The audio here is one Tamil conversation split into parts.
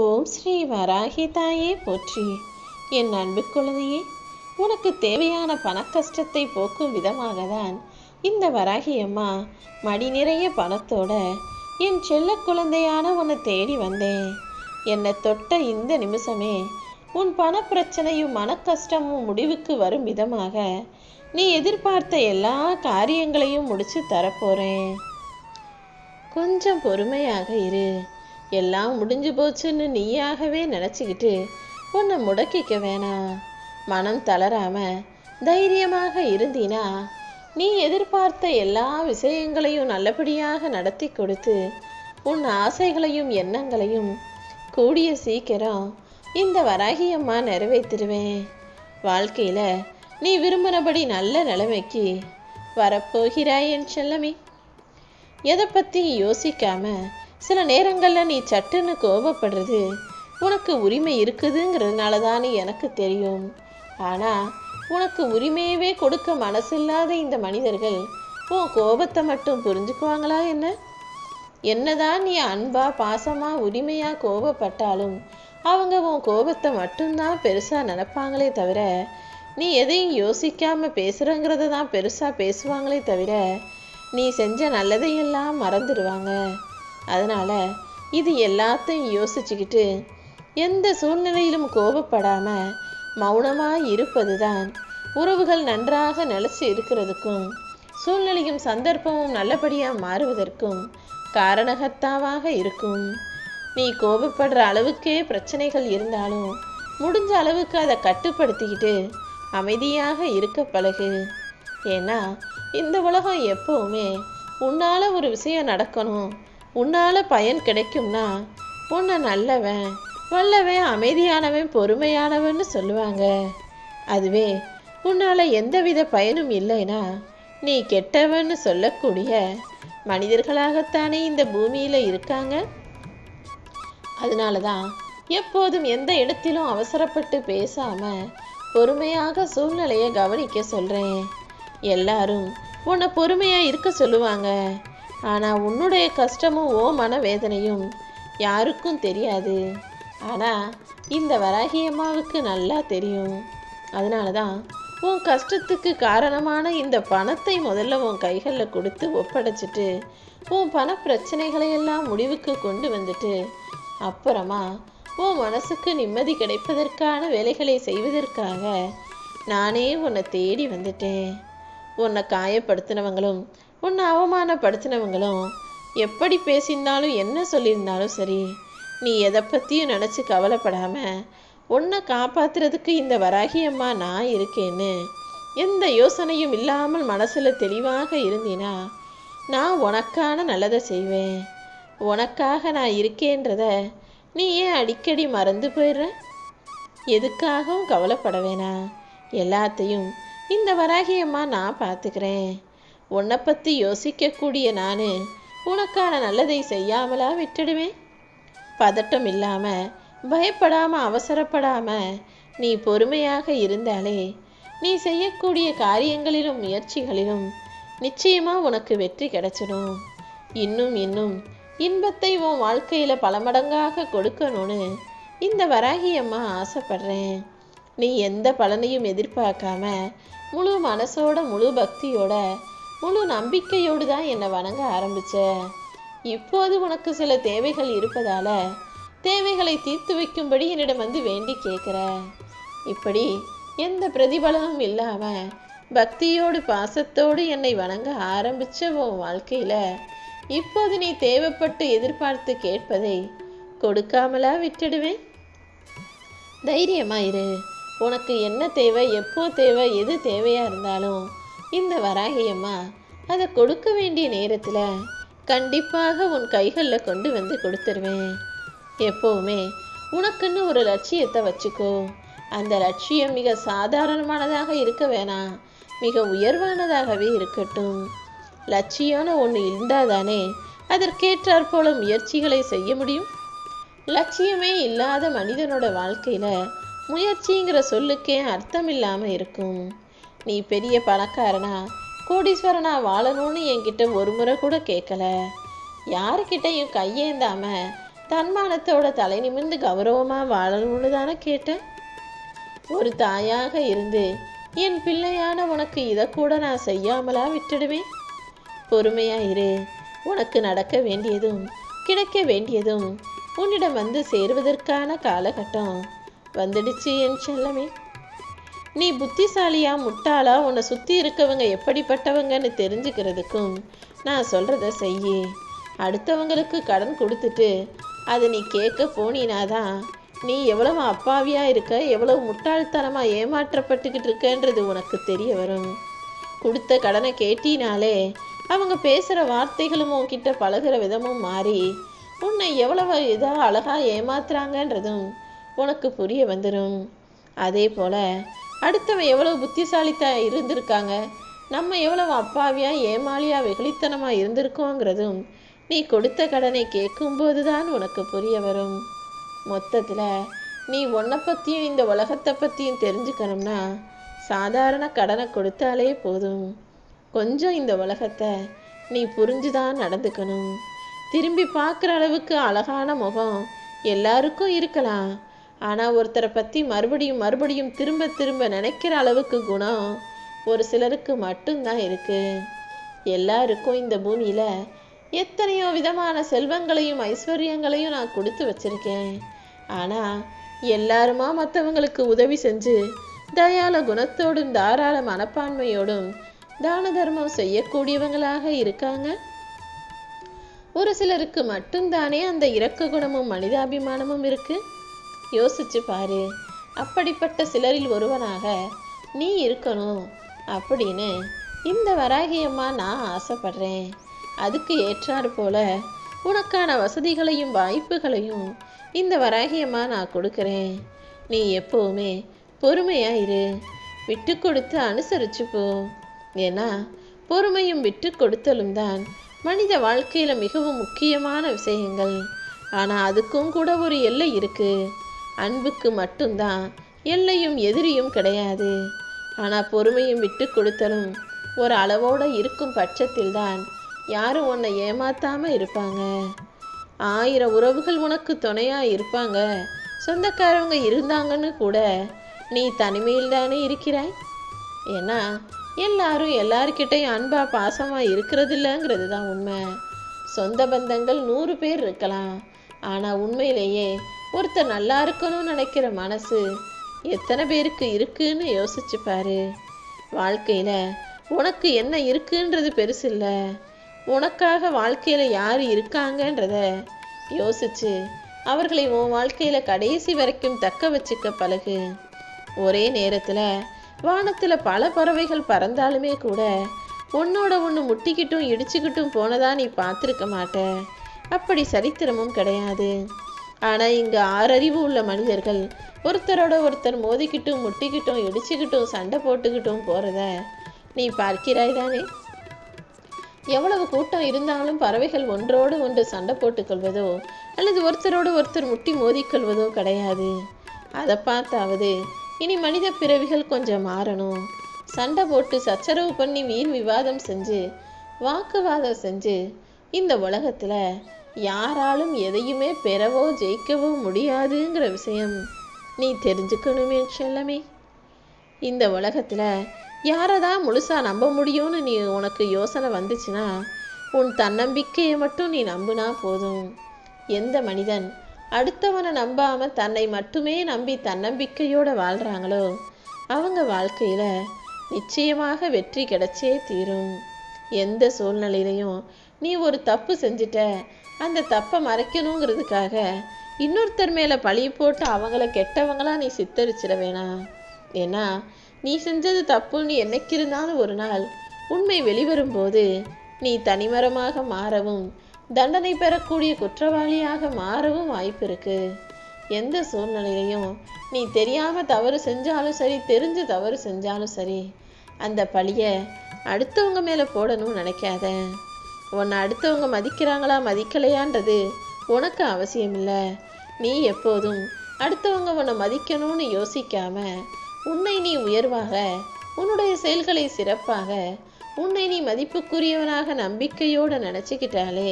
ஓம் ஸ்ரீ வராகி தாயே போற்றி. என் அன்பு குழந்தையே, உனக்கு தேவையான பணக்கஷ்டத்தை போக்கும் விதமாக தான் இந்த வராகி அம்மா மடி நிறைய பணத்தோட என் செல்ல குழந்தையான உன்னை தேடி வந்தேன். என்னை தொட்ட இந்த நிமிஷமே உன் பணப்பிரச்சனையும் மனக்கஷ்டமும் முடிவுக்கு வரும் விதமாக நீ எதிர்பார்த்த எல்லா காரியங்களையும் முடிச்சு தரப்போறேன். கொஞ்சம் பொறுமையாக இரு. எல்லாம் முடிஞ்சு போச்சுன்னு நீயாகவே நினச்சிக்கிட்டு உன்னை முடக்கிக்க வேணாம். மனம் தளராம தைரியமாக இருந்தீனா நீ எதிர்பார்த்த எல்லா விஷயங்களையும் நல்லபடியாக நடத்தி கொடுத்து உன் ஆசைகளையும் எண்ணங்களையும் கூடிய சீக்கிரம் இந்த வராகி அம்மா நிறைவேற்றிடுவேன். வாழ்க்கையில் நீ விரும்பினபடி நல்ல நிலைமைக்கு வரப்போகிறாய் என் செல்லமே. எதை பற்றி யோசிக்காம சில நேரங்களில் நீ சட்டுன்னு கோபப்படுறது உனக்கு உரிமை இருக்குதுங்கிறதுனால தான் எனக்கு தெரியும். ஆனால் உனக்கு உரிமையவே கொடுக்க மனசில்லாத இந்த மனிதர்கள் உன் கோபத்தை மட்டும் புரிஞ்சுக்குவாங்களா என்ன? என்னதான் நீ அன்பா பாசமா உரிமையாக கோபப்பட்டாலும் அவங்க உன் கோபத்தை மட்டும்தான் பெருசாக நினைப்பாங்களே தவிர நீ எதையும் யோசிக்காமல் பேசுகிறங்கிறத தான் பெருசாக பேசுவாங்களே தவிர நீ செஞ்ச நல்லதையெல்லாம் மறந்துடுவாங்க. அதனால் இது எல்லாத்தையும் யோசிச்சுக்கிட்டு எந்த சூழ்நிலையிலும் கோபப்படாமல் மௌனமாக இருப்பது தான் உறவுகள் நன்றாக நிலைச்சி இருக்கிறதுக்கும் சூழ்நிலையும் சந்தர்ப்பமும் நல்லபடியாக மாறுவதற்கும் காரணகர்த்தாவாக இருக்கும். நீ கோபப்படுற அளவுக்கே பிரச்சனைகள் இருந்தாலும் முடிஞ்ச அளவுக்கு அதை கட்டுப்படுத்திக்கிட்டு அமைதியாக இருக்க பழகு. ஏன்னா இந்த உலகம் எப்போவுமே உன்னால் ஒரு விஷயம் நடக்கணும், உன்னால் பயன் கிடைக்கும்னா உன்னை நல்லவன் வல்லவன் அமைதியானவன் பொறுமையானவன்னு சொல்லுவாங்க. அதுவே உன்னால் எந்தவித பயனும் இல்லைன்னா நீ கெட்டவன்னு சொல்லக்கூடிய மனிதர்களாகத்தானே இந்த பூமியில் இருக்காங்க. அதனால தான் எப்போதும் எந்த இடத்திலும் அவசரப்பட்டு பேசாமல் பொறுமையாக சூழ்நிலையை கவனிக்க சொல்கிறேன். எல்லாரும் உன்னை பொறுமையாக இருக்க சொல்லுவாங்க. ஆனால் உன்னுடைய கஷ்டமும் ஓ மனவேதனையும் யாருக்கும் தெரியாது. ஆனால் இந்த வராகி அம்மாவுக்கு நல்லா தெரியும். அதனால தான் உன் கஷ்டத்துக்கு காரணமான இந்த பணத்தை முதல்ல உன் கைகளில் கொடுத்து ஒப்படைச்சிட்டு உன் பண பிரச்சனைகளையெல்லாம் முடிவுக்கு கொண்டு வந்துட்டு அப்புறமா உன் மனசுக்கு நிம்மதி கிடைப்பதற்கான வேலைகளை செய்வதற்காக நானே உன்னை தேடி வந்துட்டேன். உன்னை காயப்படுத்தினவங்களும் உன்னை அவமானப்படுத்தினவங்களும் எப்படி பேசியிருந்தாலும் என்ன சொல்லியிருந்தாலும் சரி, நீ எதை பற்றியும் நினச்சி கவலைப்படாமல் உன்னை காப்பாற்றுறதுக்கு இந்த வராகி அம்மா நான் இருக்கேன்னு எந்த யோசனையும் இல்லாமல் மனசில் தெளிவாக இருந்தீனா நான் உனக்கான நல்லதை செய்வேன். உனக்காக நான் இருக்கேன்றத நீ ஏன் அடிக்கடி மறந்து போயிடுற? எதுக்காகவும் கவலைப்பட வேணாம். எல்லாத்தையும் இந்த வராகி அம்மா நான் பார்த்துக்கிறேன். உன்னை பற்றி யோசிக்கக்கூடிய நான் உனக்கான நல்லதை செய்யாமலா விட்டுடுவேன்? பதட்டம் இல்லாமல் பயப்படாமல் அவசரப்படாமல் நீ பொறுமையாக இருந்தாலே நீ செய்யக்கூடிய காரியங்களிலும் முயற்சிகளிலும் நிச்சயமாக உனக்கு வெற்றி கிடைச்சிடும். இன்னும் இன்னும் இன்பத்தை உன் வாழ்க்கையில் பல மடங்காக கொடுக்கணும்னு இந்த வராகி அம்மா ஆசைப்படுறேன். நீ எந்த பலனையும் எதிர்பார்க்காம முழு மனசோட முழு பக்தியோட முழு நம்பிக்கையோடு தான் என்னை வணங்க ஆரம்பிச்ச. இப்போது உனக்கு சில தேவைகள் இருப்பதால தேவைகளை தீர்த்து வைக்கும்படி என்னிடம் வந்து வேண்டி கேட்குற. இப்படி எந்த பிரதிபலனும் இல்லாமல் பக்தியோடு பாசத்தோடு என்னை வணங்க ஆரம்பித்த உன் வாழ்க்கையில் இப்போது நீ தேவைப்பட்டு எதிர்பார்த்து கேட்பதை கொடுக்காமலா விட்டுடுவேன்? தைரியமாயிரு. உனக்கு என்ன தேவை, எப்போ தேவை, எது தேவையாக இருந்தாலும் இந்த வராகி அம்மா அதை கொடுக்க வேண்டிய நேரத்தில் கண்டிப்பாக உன் கைகளில் கொண்டு வந்து கொடுத்துருவேன். எப்போவுமே உனக்குன்னு ஒரு லட்சியத்தை வச்சுக்கோ. அந்த லட்சியம் மிக சாதாரணமானதாக இருக்க வேணாம், மிக உயர்வானதாகவே இருக்கட்டும். லட்சியம்னு ஒன்று இருந்தால் தானே அதற்கேற்றாற் போல முயற்சிகளை செய்ய முடியும். லட்சியமே இல்லாத மனிதனோட வாழ்க்கையில் முயற்சிங்கிற சொல்லுக்கே அர்த்தம் இல்லாமல் இருக்கும். நீ பெரிய பணக்காரனா கோடீஸ்வரனா வாழணும்னு என்கிட்ட ஒரு முறை கூட கேட்கல. யாருக்கிட்டையும் கையேந்தாம தன்மானத்தோட தலை நிமிர்ந்து கௌரவமாக வாழணும்னு தானே கேட்டேன். ஒரு தாயாக இருந்து என் பிள்ளையான உனக்கு இதை கூட நான் செய்யாமலா விட்டுடுவேன்? பொறுமையா இரு. உனக்கு நடக்க வேண்டியதும் கிடைக்க வேண்டியதும் உன்னிடம் வந்து சேருவதற்கான காலகட்டம் வந்துடுச்சு என் செல்லமே. நீ புத்திசாலியா முட்டாளா உன்னை சுற்றி இருக்கவங்க எப்படிப்பட்டவங்கன்னு தெரிஞ்சுக்கிறதுக்கும் நான் சொல்கிறத செய்யி. அடுத்தவங்களுக்கு கடன் கொடுத்துட்டு அதை நீ கேட்க போனினாதான் நீ எவ்வளவு அப்பாவியாக இருக்க, எவ்வளவு முட்டாள்தனமாக ஏமாற்றப்பட்டுக்கிட்டு இருக்கன்றது உனக்கு தெரிய வரும். கொடுத்த கடனை கேட்டினாலே அவங்க பேசுகிற வார்த்தைகளும் உன்கிட்ட பழகிற விதமும் மாறி உன்னை எவ்வளவு இதாக அழகாக ஏமாத்துறாங்கன்றதும் உனக்கு புரிய வந்துடும். அதே போல் அடுத்தவன் எவ்வளவு புத்திசாலித்தான் இருந்திருக்காங்க, நம்ம எவ்வளவு அப்பாவியாக ஏமாளியாக வெகுளித்தனமாக இருந்திருக்கோங்கிறதும் நீ கொடுத்த கடனை கேட்கும்போது தான் உனக்கு புரிய வரும். மொத்தத்தில் நீ உன்னை பற்றியும் இந்த உலகத்தை பற்றியும் தெரிஞ்சுக்கணும்னா சாதாரண கடனை கொடுத்தாலே போதும். கொஞ்சம் இந்த உலகத்தை நீ புரிஞ்சுதான் நடந்துக்கணும். திரும்பி பார்க்குற அளவுக்கு அழகான முகம் எல்லாருக்கும் இருக்கலாம். ஆனால் ஒருத்தரை பற்றி மறுபடியும் மறுபடியும் திரும்ப திரும்ப நினைக்கிற அளவுக்கு குணம் ஒரு சிலருக்கு மட்டும்தான் இருக்குது. எல்லாருக்கும் இந்த பூமியில் எத்தனையோ விதமான செல்வங்களையும் ஐஸ்வர்யங்களையும் நான் கொடுத்து வச்சிருக்கேன். ஆனால் எல்லாருமா மற்றவங்களுக்கு உதவி செஞ்சு தயால குணத்தோடும் தாராள மனப்பான்மையோடும் தான தர்மம் செய்யக்கூடியவங்களாக இருக்காங்க. ஒரு சிலருக்கு மட்டும்தானே அந்த இரக்க குணமும் மனிதாபிமானமும் இருக்கு. யோசிச்சு பாரு. அப்படிப்பட்ட சிலரில் ஒருவனாக நீ இருக்கணும் அப்படின்னு இந்த வராகியம்மா நான் ஆசைப்படுறேன். அதுக்கு ஏற்றாறு போல உனக்கான வசதிகளையும் வாய்ப்புகளையும் இந்த வராகியம்மா நான் கொடுக்குறேன். நீ எப்போவுமே பொறுமையா இரு. விட்டு கொடுத்து அனுசரிச்சு போ. ஏன்னா பொறுமையும் விட்டு கொடுத்தலும் தான் மனித வாழ்க்கையில மிகவும் முக்கியமான விஷயங்கள். ஆனால் அதுக்கும் கூட ஒரு எல்லை இருக்கு. அன்புக்கு மட்டும்தான் எல்லையும் எதிரியும் கிடையாது. ஆனால் பொறுமையும் விட்டு கொடுத்தலும் ஒரு அளவோடு இருக்கும் பட்சத்தில் தான் யாரும் உன்னை ஏமாத்தாம இருப்பாங்க. 1000 உறவுகள் உனக்கு துணையா இருப்பாங்க, சொந்தக்காரவங்க இருந்தாங்கன்னு கூட நீ தனிமையில் தானே இருக்கிறாய். ஏன்னா எல்லாரும் எல்லார்கிட்டையும் அன்பா பாசமா இருக்கிறது இல்லைங்கிறது தான் உண்மை. சொந்த பந்தங்கள் 100 பேர் இருக்கலாம். ஆனால் உண்மையிலேயே ஒருத்தர் நல்லா இருக்கணும்னு நினைக்கிற மனசு எத்தனை பேருக்கு இருக்குன்னு யோசிச்சு பாரு. வாழ்க்கையில் உனக்கு என்ன இருக்குன்றது பெருசு இல்லை, உனக்காக வாழ்க்கையில் யார் இருக்காங்கன்றத யோசிச்சு அவர்களை உன் வாழ்க்கையில் கடைசி வரைக்கும் தக்க வச்சுக்க பழகு. ஒரே நேரத்தில் வானத்தில் பல பறவைகள் பறந்தாலுமே கூட உன்னோட ஒன்று முட்டிக்கிட்டும் இடிச்சுக்கிட்டும் போனதா நீ பார்த்துருக்க மாட்ட. அப்படி சரித்திரமும் கிடையாது. ஆனால் இங்கே 6 அறிவு உள்ள மனிதர்கள் ஒருத்தரோட ஒருத்தர் மோதிக்கிட்டும் முட்டிக்கிட்டும் இடிச்சுக்கிட்டும் சண்டை போட்டுக்கிட்டும் போகிறத நீ பார்க்கிறாய் தானே. எவ்வளவு கூட்டம் இருந்தாலும் பறவைகள் ஒன்றோடு ஒன்று சண்டை போட்டுக்கொள்வதோ அல்லது ஒருத்தரோடு ஒருத்தர் முட்டி மோதிக்கொள்வதோ கிடையாது. அதை பார்த்தாவது இனி மனித பிறவிகள் கொஞ்சம் மாறணும். சண்டை போட்டு சச்சரவு பண்ணி வீண் விவாதம் செஞ்சு வாக்குவாதம் செஞ்சு இந்த உலகத்தில் யாராலும் எதையுமே பெறவோ ஜெயிக்கவோ முடியாதுங்கிற விஷயம் நீ தெரிஞ்சுக்கணுமே செல்லமே. இந்த உலகத்தில் யாரை தான் முழுசாக நம்ப முடியும்னு நீ உனக்கு யோசனை வந்துச்சுன்னா உன் தன்னம்பிக்கையை மட்டும் நீ நம்பினா போதும். எந்த மனிதன் அடுத்தவனை நம்பாமல் தன்னை மட்டுமே நம்பி தன்னம்பிக்கையோடு வாழ்கிறாங்களோ அவங்க வாழ்க்கையில் நிச்சயமாக வெற்றி கிடைச்சே தீரும். எந்த சூழ்நிலையிலையும் நீ ஒரு தப்பு செஞ்சிட்ட, அந்த தப்பை மறைக்கணுங்கிறதுக்காக இன்னொருத்தர் மேலே பழி போட்டு அவங்கள கெட்டவங்களா நீ சித்தரிச்சிட வேணாம். ஏன்னா நீ செஞ்சது தப்புன்னு என்னைக்கு இருந்தாலும் ஒரு நாள் உண்மை வெளிவரும்போது நீ தனிமரமாக மாறவும் தண்டனை பெறக்கூடிய குற்றவாளியாக மாறவும் வாய்ப்பு இருக்கு. எந்த சூழ்நிலையிலையும் நீ தெரியாமல் தவறு செஞ்சாலும் சரி, தெரிஞ்சு தவறு செஞ்சாலும் சரி, அந்த பழியை அடுத்தவங்க மேலே போடணும்னு நினைக்காத. உன்னை அடுத்தவங்க மதிக்கிறாங்களா மதிக்கலையான்றது உனக்கு அவசியம் இல்லை. நீ எப்போதும் அடுத்தவங்க உன்னை மதிக்கணும்னு யோசிக்காம உன்னை நீ உயர்வாக, உன்னுடைய செயல்களை சிறப்பாக, உன்னை நீ மதிப்புக்குரியவனாக நம்பிக்கையோடு நினச்சிக்கிட்டாலே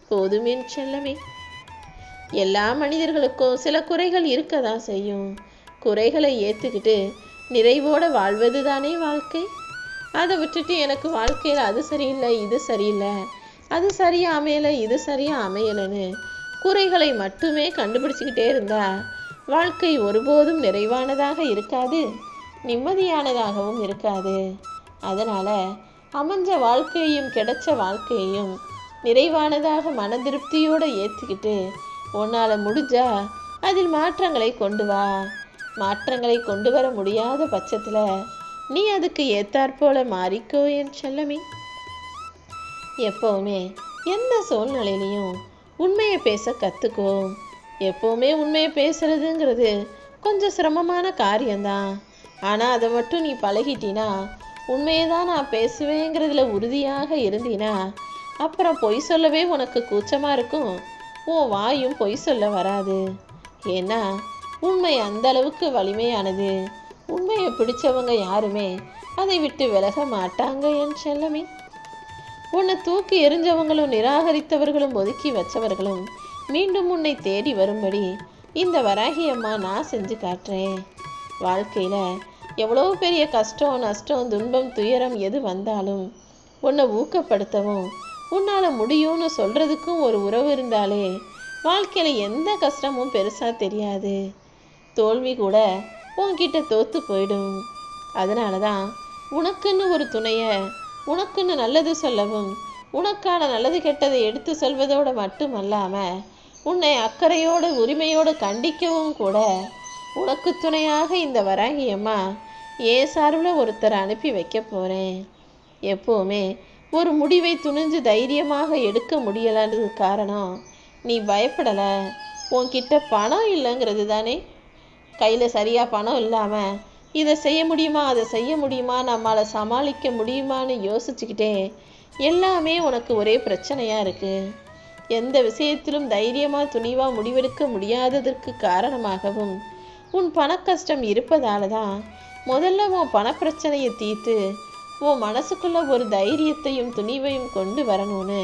போதும் என் செல்லமே. எல்லா மனிதர்களுக்கும் சில குறைகள் இருக்க தான் செய்யும். குறைகளை ஏற்றுக்கிட்டு நிறைவோட வாழ்வது தானே வாழ்க்கை. அதை விட்டுட்டு எனக்கு வாழ்க்கையில் அது சரியில்லை, இது சரியில்லை, அது சரியாக அமையலை, இது சரியாக அமையலைன்னு குறைகளை மட்டுமே கண்டுபிடிச்சிக்கிட்டே இருந்தா வாழ்க்கை ஒருபோதும் நிறைவானதாக இருக்காது, நிம்மதியானதாகவும் இருக்காது. அதனால் அமைஞ்ச வாழ்க்கையையும் கிடைச்ச வாழ்க்கையையும் நிறைவானதாக மன திருப்தியோடு ஏற்றுக்கிட்டு உன்னால் முடிஞ்சா அதில் மாற்றங்களை கொண்டு வா. மாற்றங்களை கொண்டு வர முடியாத பட்சத்தில் நீ அதுக்கு ஏத்தாற்போல மாறிக்கோ என் செல்லமே. எப்போவுமே எந்த சூழ்நிலையிலையும் உண்மையை பேச கற்றுக்கோ. எப்போவுமே உண்மையை பேசுறதுங்கிறது கொஞ்சம் சிரமமான காரியம்தான். ஆனால் அதை மட்டும் நீ பழகிட்டினா, உண்மையை தான் நான் பேசுவேங்கிறதுல உறுதியாக இருந்தினா, அப்புறம் பொய் சொல்லவே உனக்கு கூச்சமாக இருக்கும். உன் வாயும் பொய் சொல்ல வராது. ஏன்னா உண்மை அந்த அளவுக்கு வலிமையானது. உண்மையை பிடிச்சவங்க யாருமே அதை விட்டு விலக மாட்டாங்க என் செல்லமே. உன்னை தூக்கி எறிஞ்சவங்களும் நிராகரித்தவர்களும் ஒதுக்கி வச்சவர்களும் மீண்டும் உன்னை தேடி வரும்படி இந்த வராகி அம்மா நான் செஞ்சு காட்டுறேன். வாழ்க்கையில் எவ்வளோ பெரிய கஷ்டம், நஷ்டம், துன்பம், துயரம் எது வந்தாலும் உன்னை ஊக்கப்படுத்தவும் உன்னால் முடியும்னு சொல்கிறதுக்கும் ஒரு உறவு இருந்தாலே வாழ்க்கையில் எந்த கஷ்டமும் பெருசாக தெரியாது. தோல்வி கூட உன்கிட்ட தோற்று போயிடும். அதனால தான் உனக்குன்னு ஒரு துணையை, உனக்குன்னு நல்லது சொல்லவும், உனக்கான நல்லது கெட்டதை எடுத்து சொல்வதோடு மட்டுமல்லாமல் உன்னை அக்கறையோடு உரிமையோடு கண்டிக்கவும் கூட உனக்கு துணையாக இந்த வராகி அம்மா ஏன் சார்பில் ஒருத்தரை அனுப்பி வைக்க போகிறேன். எப்போவுமே ஒரு முடிவை துணிஞ்சு தைரியமாக எடுக்க முடியலான்றது காரணம் நீ பயப்படலை. உன்கிட்ட பணம் இல்லைங்கிறது தானே. கையில் சரியாக பணம் இல்லாமல் இதை செய்ய முடியுமா, அதை செய்ய முடியுமா, நம்மளால் சமாளிக்க முடியுமான்னு யோசிச்சுக்கிட்டே எல்லாமே உனக்கு ஒரே பிரச்சனையாக இருக்குது. எந்த விஷயத்திலும் தைரியமாக துணிவாக முடிவெடுக்க முடியாததற்கு காரணமாகவும் உன் பணக்கஷ்டம் இருப்பதால தான் முதல்ல உன் பணப்பிரச்சனையை தீர்த்து உன் மனசுக்குள்ள ஒரு தைரியத்தையும் துணிவையும் கொண்டு வரணும்னு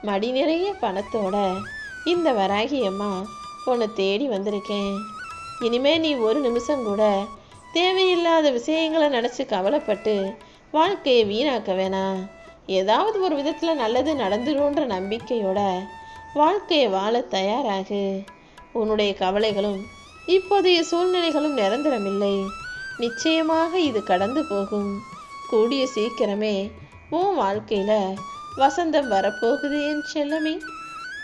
மடி நிறைய பணத்தோட இந்த வராகி அம்மா உன்னை தேடி வந்திருக்கேன். இனிமே நீ ஒரு நிமிஷம் கூட தேவையில்லாத விஷயங்களை நினச்சி கவலைப்பட்டு வாழ்க்கையை வீணாக்க வேணாம். ஏதாவது ஒரு விதத்தில் நல்லது நடந்துருன்ற நம்பிக்கையோட வாழ்க்கையை வாழ தயாராகு. உன்னுடைய கவலைகளும் இப்போதைய சூழ்நிலைகளும் நிரந்தரமில்லை. நிச்சயமாக இது கடந்து போகும். கூடிய சீக்கிரமே உன் வாழ்க்கையில் வசந்தம் வரப்போகுது என் செல்லமே.